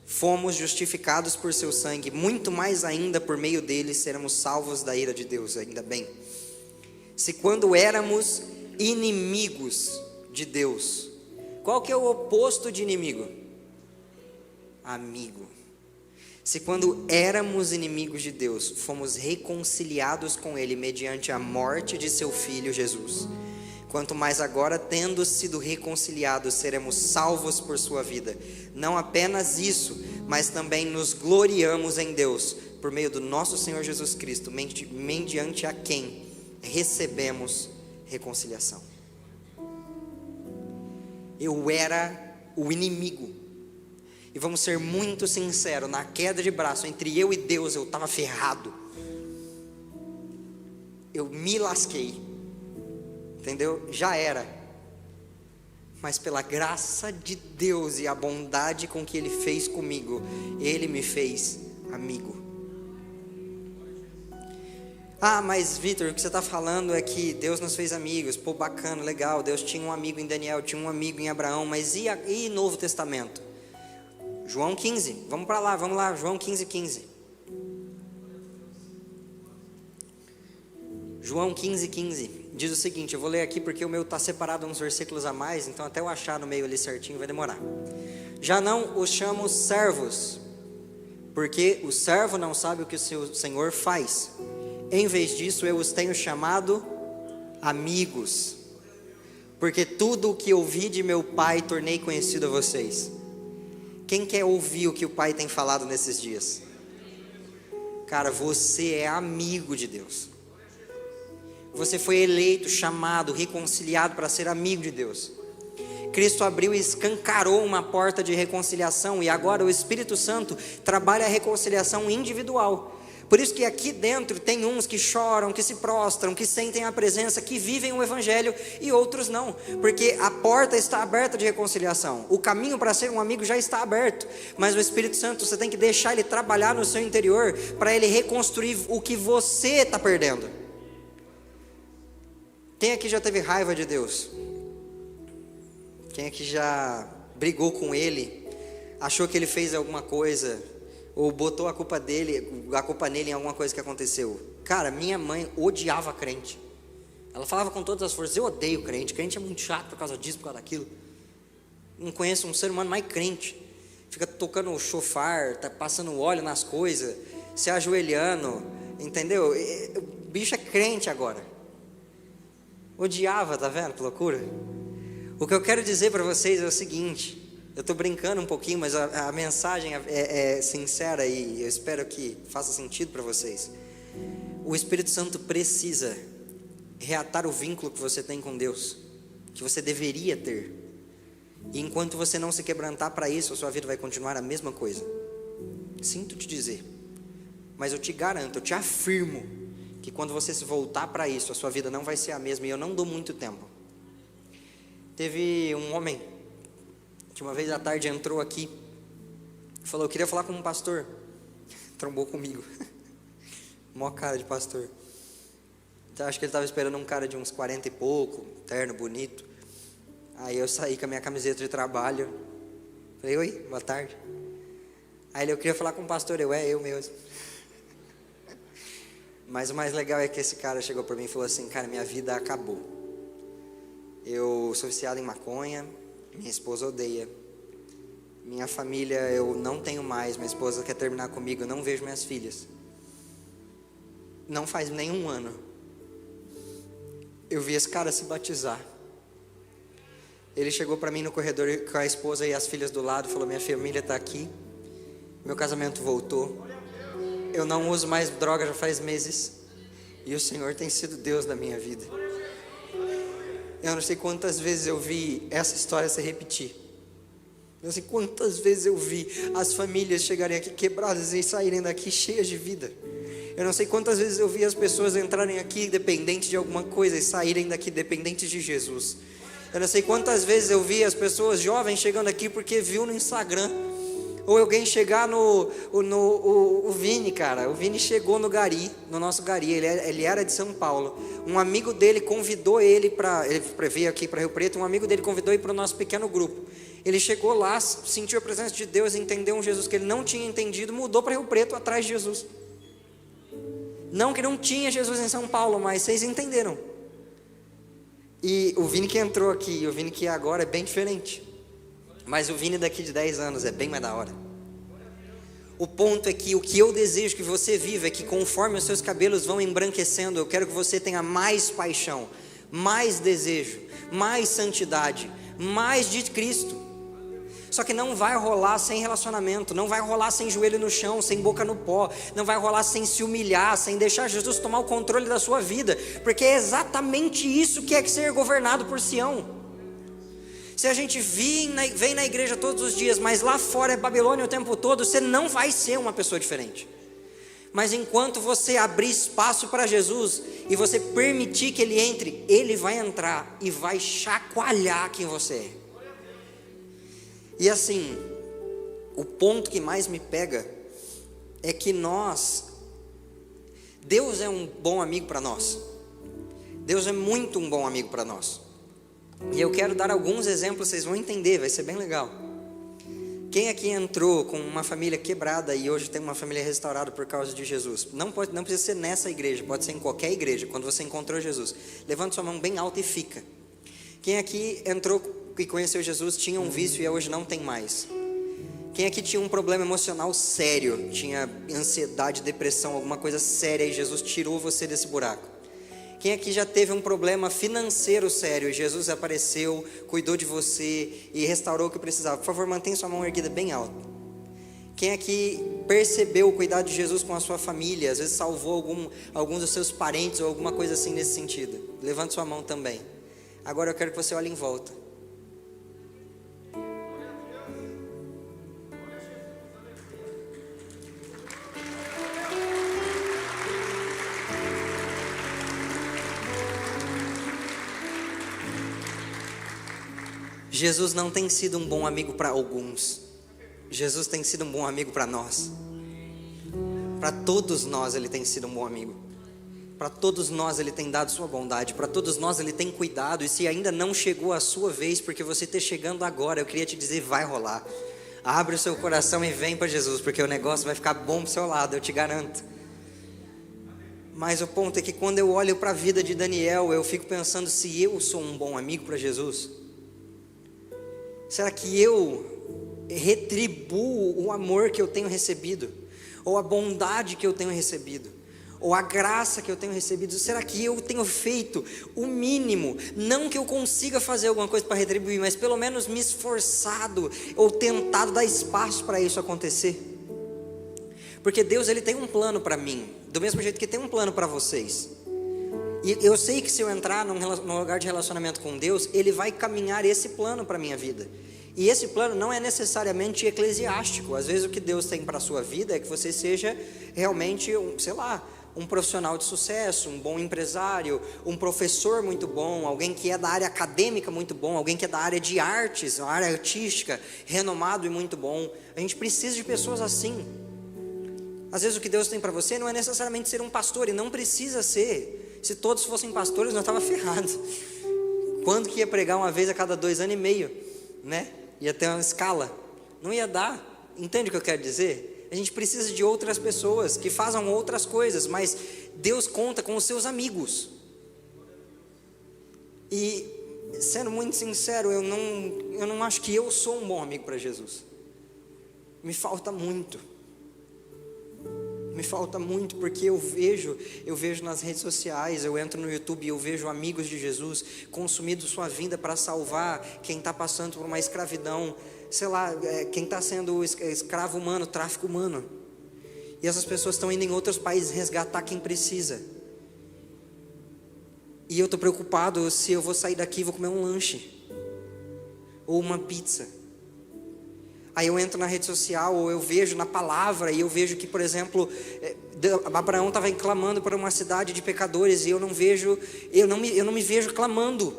fomos justificados por seu sangue, muito mais ainda por meio dele seremos salvos da ira de Deus, ainda bem. Se quando éramos inimigos de Deus, qual que é o oposto de inimigo? Amigo. Se quando éramos inimigos de Deus, fomos reconciliados com Ele mediante a morte de seu Filho Jesus, quanto mais agora, tendo sido reconciliados, seremos salvos por sua vida. Não apenas isso, mas também nos gloriamos em Deus, por meio do nosso Senhor Jesus Cristo, mediante a quem recebemos reconciliação. Eu era o inimigo. E vamos ser muito sinceros, na queda de braço entre eu e Deus, eu estava ferrado. Eu me lasquei. entendeu? Já era. Mas pela graça de Deus e a bondade com que Ele fez comigo, Ele me fez amigo. Ah, mas Vitor, o que você está falando é que Deus nos fez amigos. Pô, bacana, legal, Deus tinha um amigo em Daniel, tinha um amigo em Abraão, mas e Novo Testamento? João 15, vamos lá, João 15. João 15, diz o seguinte, eu vou ler aqui porque o meu está separado uns versículos a mais, então até eu achar no meio ali certinho vai demorar. Já não os chamo servos, porque o servo não sabe o que o seu senhor faz. Em vez disso, eu os tenho chamado amigos, porque tudo o que ouvi de meu Pai tornei conhecido a vocês. Quem quer ouvir o que o Pai tem falado nesses dias? Cara, você é amigo de Deus. Você foi eleito, chamado, reconciliado para ser amigo de Deus. Cristo abriu e escancarou uma porta de reconciliação, e agora o Espírito Santo trabalha a reconciliação individual. Por isso que aqui dentro tem uns que choram, que se prostram, que sentem a presença, que vivem o Evangelho, e outros não, porque a porta está aberta de reconciliação, o caminho para ser um amigo já está aberto, mas o Espírito Santo, você tem que deixar Ele trabalhar no seu interior, para Ele reconstruir o que você está perdendo. Quem aqui já teve raiva de Deus? Quem aqui já brigou com Ele, achou que Ele fez alguma coisa, ou botou a culpa nele em alguma coisa que aconteceu? Cara, minha mãe odiava crente. Ela falava com todas as forças, eu odeio crente é muito chato por causa disso, por causa daquilo. Não conheço um ser humano mais crente. Fica tocando o chofar, tá passando óleo nas coisas, se ajoelhando, entendeu? O bicho é crente agora. Odiava, tá vendo que loucura? O que eu quero dizer para vocês é o seguinte, eu estou brincando um pouquinho, mas a mensagem é sincera e eu espero que faça sentido para vocês. O Espírito Santo precisa reatar o vínculo que você tem com Deus, que você deveria ter. E enquanto você não se quebrantar para isso, a sua vida vai continuar a mesma coisa. Sinto te dizer, mas eu te garanto, eu te afirmo, que quando você se voltar para isso, a sua vida não vai ser a mesma, e eu não dou muito tempo. Teve um homem que uma vez à tarde entrou aqui, falou, eu queria falar com um pastor, trombou comigo, mó cara de pastor. Então, acho que ele estava esperando um cara de uns 40 e pouco, terno, bonito. Aí eu saí com a minha camiseta de trabalho, falei, oi, boa tarde. Aí eu queria falar com o pastor, eu mesmo. Mas o mais legal é que esse cara chegou para mim e falou assim, cara, minha vida acabou. Eu sou viciado em maconha, minha esposa odeia. Minha família eu não tenho mais, minha esposa quer terminar comigo, eu não vejo minhas filhas. Não faz nenhum ano eu vi esse cara se batizar. Ele chegou para mim no corredor com a esposa e as filhas do lado, falou, minha família está aqui, meu casamento voltou. Eu não uso mais droga já faz meses, e o Senhor tem sido Deus na minha vida. Eu não sei quantas vezes eu vi essa história se repetir. Eu não sei quantas vezes eu vi as famílias chegarem aqui quebradas e saírem daqui cheias de vida. Eu não sei quantas vezes eu vi as pessoas entrarem aqui dependentes de alguma coisa e saírem daqui dependentes de Jesus. Eu não sei quantas vezes eu vi as pessoas jovens chegando aqui porque viu no Instagram, ou alguém chegar o Vini, cara. O Vini chegou no Gari, no nosso Gari, ele era de São Paulo. Um amigo dele convidou ele veio aqui para Rio Preto, um amigo dele convidou ele para o nosso pequeno grupo. Ele chegou lá, sentiu a presença de Deus, entendeu um Jesus que ele não tinha entendido, mudou para Rio Preto atrás de Jesus. Não que não tinha Jesus em São Paulo, mas vocês entenderam. E o Vini que entrou aqui, o Vini que agora é bem diferente. Mas o Vini daqui de 10 anos é bem mais da hora. O ponto é que o que eu desejo que você viva é que conforme os seus cabelos vão embranquecendo, eu quero que você tenha mais paixão, mais desejo, mais santidade, mais de Cristo. Só que não vai rolar sem relacionamento, não vai rolar sem joelho no chão, sem boca no pó, não vai rolar sem se humilhar, sem deixar Jesus tomar o controle da sua vida, porque é exatamente isso que é ser governado por Sião. Se a gente vem na igreja todos os dias, mas lá fora é Babilônia o tempo todo, você não vai ser uma pessoa diferente. Mas enquanto você abrir espaço para Jesus, e você permitir que ele entre, ele vai entrar e vai chacoalhar quem você é. E assim, o ponto que mais me pega é que Deus é um bom amigo para nós. Deus é muito um bom amigo para nós. E eu quero dar alguns exemplos, vocês vão entender, vai ser bem legal. Quem aqui entrou com uma família quebrada e hoje tem uma família restaurada por causa de Jesus? Não precisa ser nessa igreja, pode ser em qualquer igreja, quando você encontrou Jesus. Levanta sua mão bem alta e fica. Quem aqui entrou e conheceu Jesus, tinha um vício e hoje não tem mais? Quem aqui tinha um problema emocional sério, tinha ansiedade, depressão, alguma coisa séria e Jesus tirou você desse buraco? Quem aqui já teve um problema financeiro sério e Jesus apareceu, cuidou de você e restaurou o que precisava? Por favor, mantenha sua mão erguida bem alta. Quem aqui percebeu o cuidado de Jesus com a sua família, às vezes salvou alguns dos seus parentes ou alguma coisa assim nesse sentido? Levante sua mão também. Agora eu quero que você olhe em volta. Jesus não tem sido um bom amigo para alguns. Jesus tem sido um bom amigo para nós. Para todos nós ele tem sido um bom amigo. Para todos nós ele tem dado sua bondade. Para todos nós ele tem cuidado. E se ainda não chegou a sua vez, porque você está chegando agora, eu queria te dizer, vai rolar. Abre o seu coração e vem para Jesus, porque o negócio vai ficar bom para o seu lado, eu te garanto. Mas o ponto é que quando eu olho para a vida de Daniel, eu fico pensando, se eu sou um bom amigo para Jesus, será que eu retribuo o amor que eu tenho recebido? Ou a bondade que eu tenho recebido? Ou a graça que eu tenho recebido? Será que eu tenho feito o mínimo? Não que eu consiga fazer alguma coisa para retribuir, mas pelo menos me esforçado ou tentado dar espaço para isso acontecer. Porque Deus ele tem um plano para mim, do mesmo jeito que tem um plano para vocês. E eu sei que se eu entrar num lugar de relacionamento com Deus, Ele vai caminhar esse plano para a minha vida. E esse plano não é necessariamente eclesiástico. Às vezes o que Deus tem para a sua vida é que você seja realmente, um profissional de sucesso, um bom empresário, um professor muito bom, alguém que é da área acadêmica muito bom, alguém que é da área de artes, uma área artística, renomado e muito bom. A gente precisa de pessoas assim. Às vezes o que Deus tem para você não é necessariamente ser um pastor, e não precisa ser. Se todos fossem pastores, nós estávamos ferrados. Quando que ia pregar uma vez a cada 2 anos e meio, né? Ia ter uma escala. Não ia dar. Entende o que eu quero dizer? A gente precisa de outras pessoas que façam outras coisas, mas Deus conta com os seus amigos. E, sendo muito sincero, eu não acho que eu sou um bom amigo para Jesus. Me falta muito. Me falta muito, porque eu vejo nas redes sociais, eu entro no YouTube e eu vejo amigos de Jesus consumindo sua vida para salvar quem está passando por uma escravidão, quem está sendo escravo humano, tráfico humano. E essas pessoas estão indo em outros países resgatar quem precisa. E eu estou preocupado se eu vou sair daqui e vou comer um lanche ou uma pizza. Aí eu entro na rede social, ou eu vejo na palavra, e eu vejo que, por exemplo, Abraão estava clamando por uma cidade de pecadores, e eu não me vejo clamando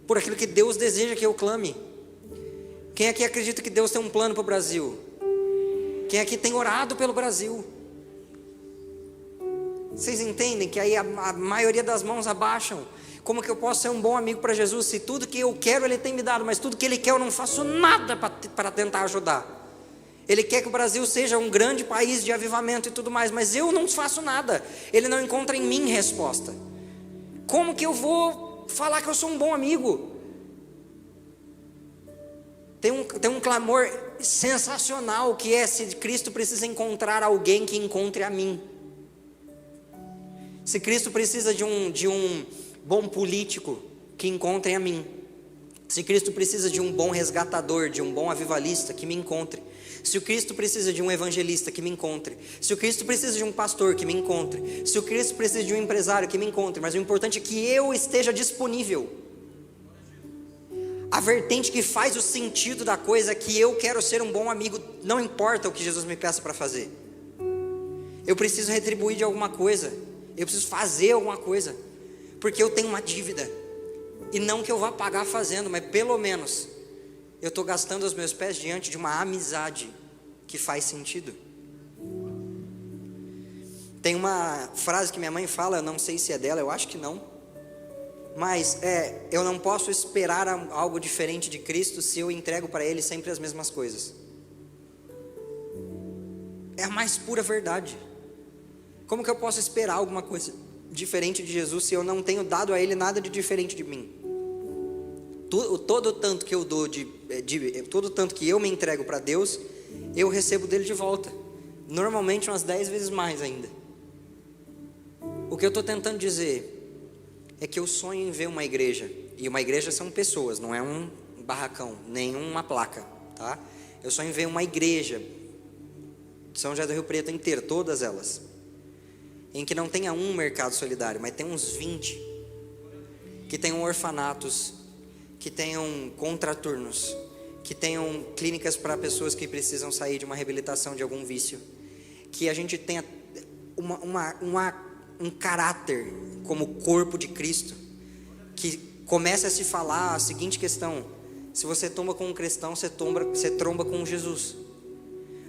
por aquilo que Deus deseja que eu clame. Quem aqui acredita que Deus tem um plano para o Brasil? Quem aqui tem orado pelo Brasil? Vocês entendem que aí a maioria das mãos abaixam? Como que eu posso ser um bom amigo para Jesus, se tudo que eu quero Ele tem me dado, mas tudo que Ele quer eu não faço nada para tentar ajudar? Ele quer que o Brasil seja um grande país de avivamento e tudo mais, mas eu não faço nada. Ele não encontra em mim resposta. Como que eu vou falar que eu sou um bom amigo? Tem um clamor sensacional, que é: se Cristo precisa encontrar alguém, que encontre a mim. Se Cristo precisa de um bom político, que encontre a mim. Se Cristo precisa de um bom resgatador, de um bom avivalista, que me encontre. Se o Cristo precisa de um evangelista, que me encontre. Se o Cristo precisa de um pastor, que me encontre. Se o Cristo precisa de um empresário, que me encontre. Mas o importante é que eu esteja disponível. A vertente que faz o sentido da coisa é que eu quero ser um bom amigo, não importa o que Jesus me peça para fazer. Eu preciso retribuir de alguma coisa. Eu preciso fazer alguma coisa, porque eu tenho uma dívida. E não que eu vá pagar fazendo, mas pelo menos eu estou gastando os meus pés diante de uma amizade que faz sentido. Tem uma frase que minha mãe fala, eu não sei se é dela, eu acho que não, mas eu não posso esperar algo diferente de Cristo se eu entrego para Ele sempre as mesmas coisas. É a mais pura verdade. Como que eu posso esperar alguma coisa diferente de Jesus se eu não tenho dado a Ele nada de diferente de mim? Todo o tanto que eu dou, todo o tanto que eu me entrego para Deus, eu recebo dele de volta. Normalmente umas 10 vezes mais ainda. O que eu estou tentando dizer é que eu sonho em ver uma igreja. E uma igreja são pessoas, não é um barracão, nem uma placa, tá? Eu sonho em ver uma igreja, São José do Rio Preto inteira, todas elas, em que não tenha um mercado solidário, mas tem uns 20, que tenham orfanatos, que tenham contraturnos, que tenham clínicas para pessoas que precisam sair de uma reabilitação de algum vício, que a gente tenha um caráter como corpo de Cristo, que comece a se falar a seguinte questão: se você tomba com um cristão, você tromba com Jesus.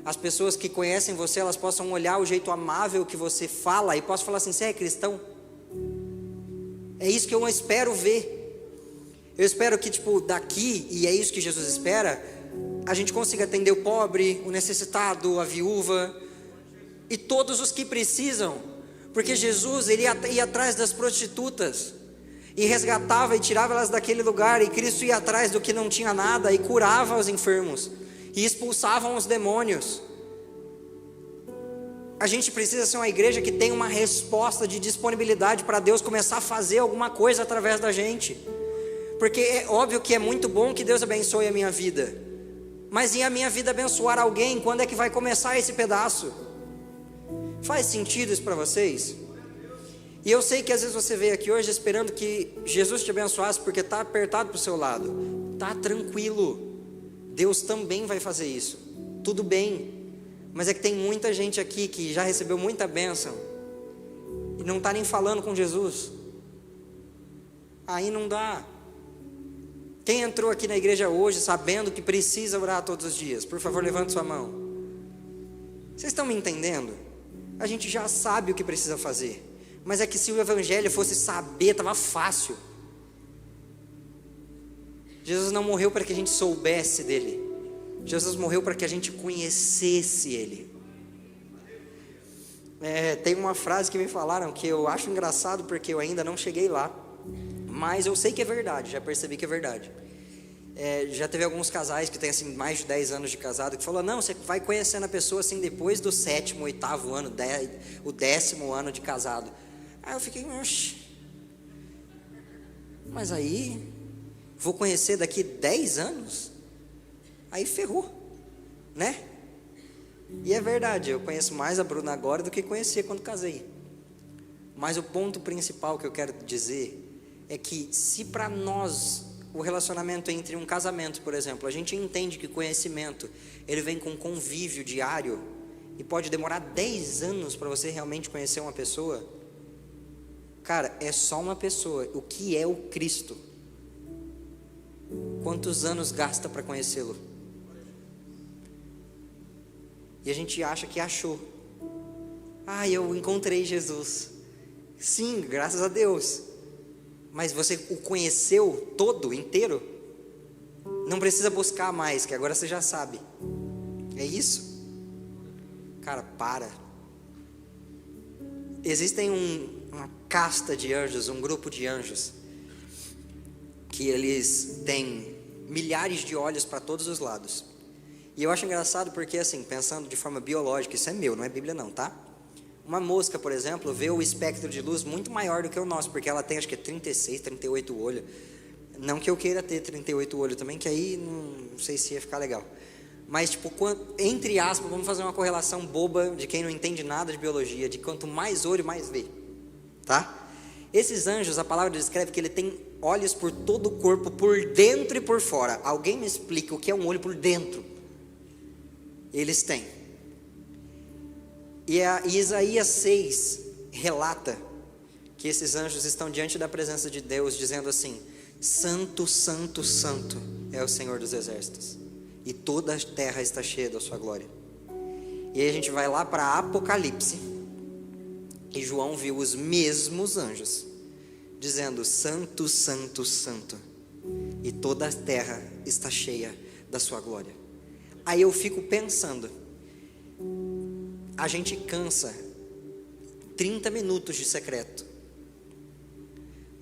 As pessoas que conhecem você, elas possam olhar o jeito amável que você fala e possam falar assim: você é cristão? É isso que eu espero ver. Eu espero que daqui, e é isso que Jesus espera, a gente consiga atender o pobre, o necessitado, a viúva e todos os que precisam, porque Jesus, ele ia atrás das prostitutas e resgatava e tirava elas daquele lugar, e Cristo ia atrás do que não tinha nada e curava os enfermos e expulsavam os demônios. A gente precisa ser uma igreja que tem uma resposta de disponibilidade para Deus começar a fazer alguma coisa através da gente. Porque é óbvio que é muito bom que Deus abençoe a minha vida, mas e a minha vida abençoar alguém? Quando é que vai começar esse pedaço? Faz sentido isso para vocês? E eu sei que às vezes você veio aqui hoje esperando que Jesus te abençoasse porque está apertado para o seu lado. Tá tranquilo, Deus também vai fazer isso, tudo bem. Mas é que tem muita gente aqui que já recebeu muita bênção e não está nem falando com Jesus. Aí não dá. Quem entrou aqui na igreja hoje sabendo que precisa orar todos os dias? Por favor, levante sua mão. Vocês estão me entendendo? A gente já sabe o que precisa fazer, mas é que se o evangelho fosse saber, estava fácil. Jesus não morreu para que a gente soubesse dele. Jesus morreu para que a gente conhecesse ele. Tem uma frase que me falaram que eu acho engraçado porque eu ainda não cheguei lá, mas eu sei que é verdade, já percebi que é verdade. Já teve alguns casais que têm assim, mais de 10 anos de casado, que falou: não, você vai conhecendo a pessoa assim depois do 7º, 8º ano, o 10º ano de casado. Aí eu fiquei, mas aí vou conhecer daqui 10 anos? Aí ferrou, né? E é verdade, eu conheço mais a Bruna agora do que conhecia quando casei. Mas o ponto principal que eu quero dizer é que se para nós o relacionamento entre um casamento, por exemplo, a gente entende que conhecimento ele vem com convívio diário e pode demorar 10 anos para você realmente conhecer uma pessoa. Cara, é só uma pessoa. O que é o Cristo? Quantos anos gasta para conhecê-lo? E a gente acha que achou. Eu encontrei Jesus. Sim, graças a Deus. Mas você o conheceu todo, inteiro? Não precisa buscar mais, que agora você já sabe. É isso? Cara, para. Existem uma casta de anjos, um grupo de anjos, que eles têm milhares de olhos para todos os lados. E eu acho engraçado porque, assim, pensando de forma biológica, isso é meu, não é Bíblia não, tá? Uma mosca, por exemplo, vê o espectro de luz muito maior do que o nosso, porque ela tem, acho que 36, 38 olhos. Não que eu queira ter 38 olhos também, que aí não sei se ia ficar legal. Mas, entre aspas, vamos fazer uma correlação boba de quem não entende nada de biologia, de quanto mais olho, mais vê, tá? Esses anjos, a palavra descreve que ele tem olhos por todo o corpo, por dentro e por fora. Alguém me explica o que é um olho por dentro? Eles têm. E Isaías 6 relata que esses anjos estão diante da presença de Deus, dizendo assim: Santo, Santo, Santo é o Senhor dos Exércitos, e toda a terra está cheia da sua glória. E aí a gente vai lá para Apocalipse, e João viu os mesmos anjos, dizendo: Santo, Santo, Santo, e toda a terra está cheia da sua glória. Aí eu fico pensando, a gente cansa 30 minutos de secreto.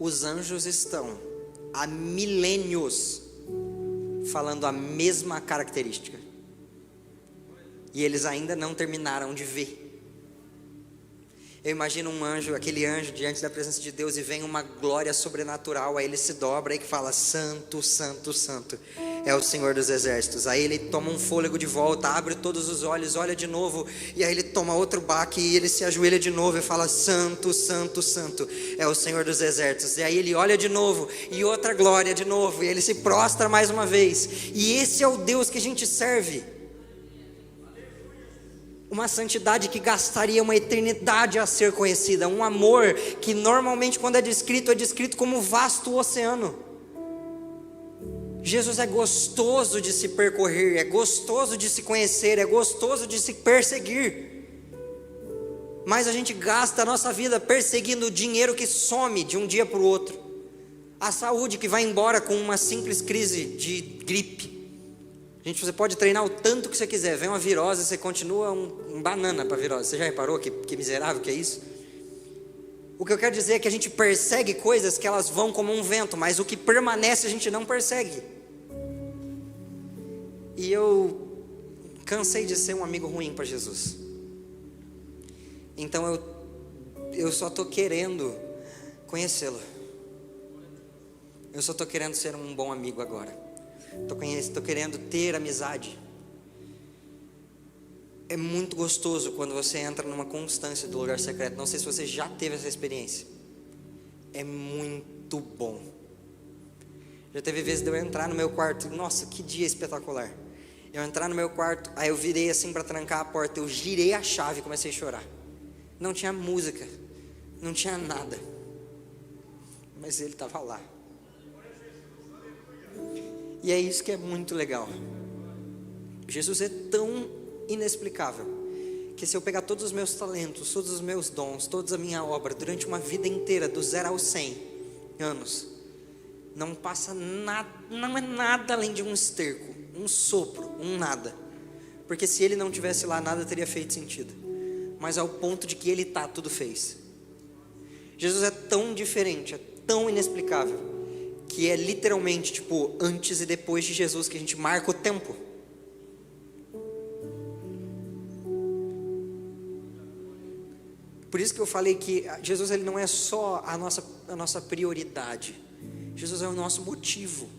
Os anjos estão há milênios falando a mesma característica, e eles ainda não terminaram de ver. Eu imagino um anjo, aquele anjo diante da presença de Deus, e vem uma glória sobrenatural, aí ele se dobra e fala: Santo, Santo, Santo é o Senhor dos Exércitos. Aí ele toma um fôlego de volta, abre todos os olhos, olha de novo, e aí ele toma outro baque e ele se ajoelha de novo e fala: Santo, Santo, Santo é o Senhor dos Exércitos. E aí ele olha de novo, e outra glória de novo, e ele se prostra mais uma vez. E esse é o Deus que a gente serve. Uma santidade que gastaria uma eternidade a ser conhecida. Um amor que normalmente, quando é descrito como um vasto oceano. Jesus é gostoso de se percorrer, é gostoso de se conhecer, é gostoso de se perseguir. Mas a gente gasta a nossa vida perseguindo o dinheiro que some de um dia para o outro, a saúde que vai embora com uma simples crise de gripe. Gente, você pode treinar o tanto que você quiser, vem uma virose, você continua um banana para virose. Você já reparou que miserável que é isso? O que eu quero dizer é que a gente persegue coisas que elas vão como um vento, mas o que permanece a gente não persegue. E eu cansei de ser um amigo ruim para Jesus. Então eu só estou querendo conhecê-lo. Eu só estou querendo ser um bom amigo agora. Estou querendo ter amizade. É muito gostoso quando você entra numa constância do lugar secreto. Não sei se você já teve essa experiência. É muito bom. Já teve vezes de eu entrar no meu quarto. Nossa, que dia espetacular. Eu entrar no meu quarto, aí eu virei assim para trancar a porta. Eu girei a chave e comecei a chorar. Não tinha música, não tinha nada, mas ele estava lá. E é isso que é muito legal. Jesus é tão inexplicável que se eu pegar todos os meus talentos, todos os meus dons, toda a minha obra durante uma vida inteira, do 0 aos 100 anos, não passa nada, não é nada além de um esterco, um sopro, um nada. Porque se ele não tivesse lá, nada teria feito sentido. Mas ao ponto de que ele está, tudo fez. Jesus é tão diferente, é tão inexplicável, que é literalmente tipo antes e depois de Jesus que a gente marca o tempo. Por isso que eu falei que Jesus, ele não é só a nossa prioridade. Jesus é o nosso motivo.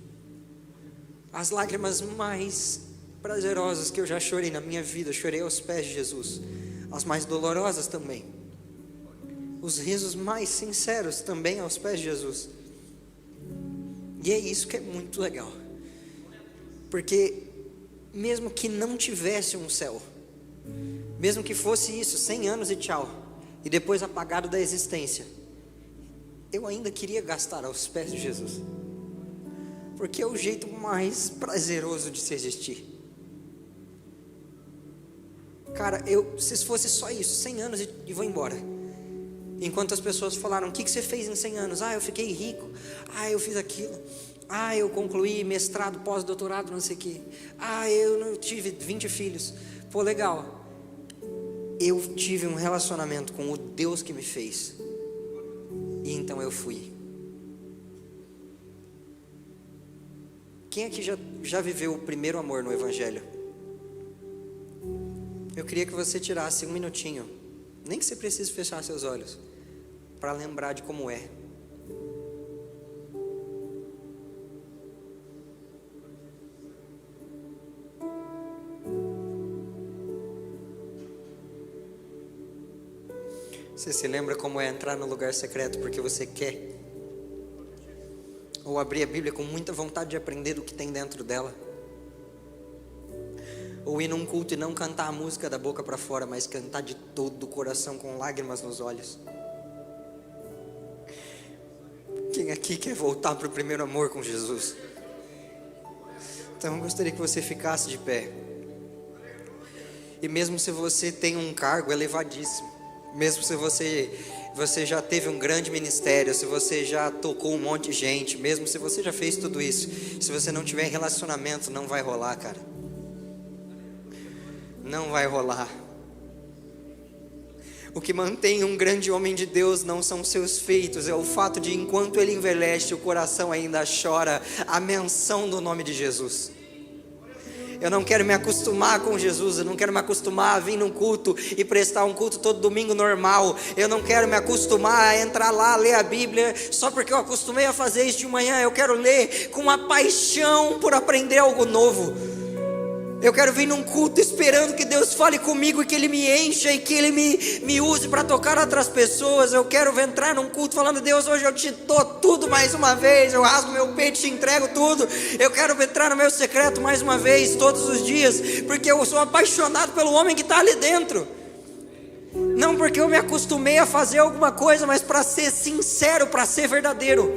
As lágrimas mais prazerosas que eu já chorei na minha vida, eu chorei aos pés de Jesus. As mais dolorosas também. Os risos mais sinceros também aos pés de Jesus. E é isso que é muito legal. Porque mesmo que não tivesse um céu, mesmo que fosse isso, 100 anos e tchau, e depois apagado da existência, eu ainda queria gastar aos pés de Jesus. Porque é o jeito mais prazeroso de se existir. Cara, se fosse só isso, 100 anos e vou embora. Enquanto as pessoas falaram: o que você fez em 100 anos? Eu fiquei rico. Eu fiz aquilo. Eu concluí mestrado, pós-doutorado, não sei o quê. Eu não tive 20 filhos. Pô, legal. Eu tive um relacionamento com o Deus que me fez. E então eu fui. Quem aqui já viveu o primeiro amor no Evangelho? Eu queria que você tirasse um minutinho, nem que você precise fechar seus olhos, para lembrar de como é. Você se lembra como é entrar no lugar secreto porque você quer? Ou abrir a Bíblia com muita vontade de aprender do que tem dentro dela? Ou ir num culto e não cantar a música da boca para fora, mas cantar de todo o coração com lágrimas nos olhos? Quem aqui quer voltar para o primeiro amor com Jesus? Então eu gostaria que você ficasse de pé. E mesmo se você tem um cargo elevadíssimo, mesmo se você já teve um grande ministério, se você já tocou um monte de gente, mesmo se você já fez tudo isso, se você não tiver relacionamento, não vai rolar, cara. Não vai rolar. O que mantém um grande homem de Deus não são seus feitos, é o fato de enquanto ele envelhece, o coração ainda chora a menção do nome de Jesus. Eu não quero me acostumar com Jesus, eu não quero me acostumar a vir num culto e prestar um culto todo domingo normal. Eu não quero me acostumar a entrar lá, ler a Bíblia, só porque eu acostumei a fazer isso de manhã. Eu quero ler com uma paixão por aprender algo novo. Eu quero vir num culto esperando que Deus fale comigo e que Ele me encha e que Ele me use para tocar outras pessoas. Eu quero entrar num culto falando: Deus, hoje eu te dou tudo mais uma vez. Eu rasgo meu peito e te entrego tudo. Eu quero entrar no meu secreto mais uma vez, todos os dias, porque eu sou apaixonado pelo homem que está ali dentro. Não porque eu me acostumei a fazer alguma coisa, mas para ser sincero, para ser verdadeiro.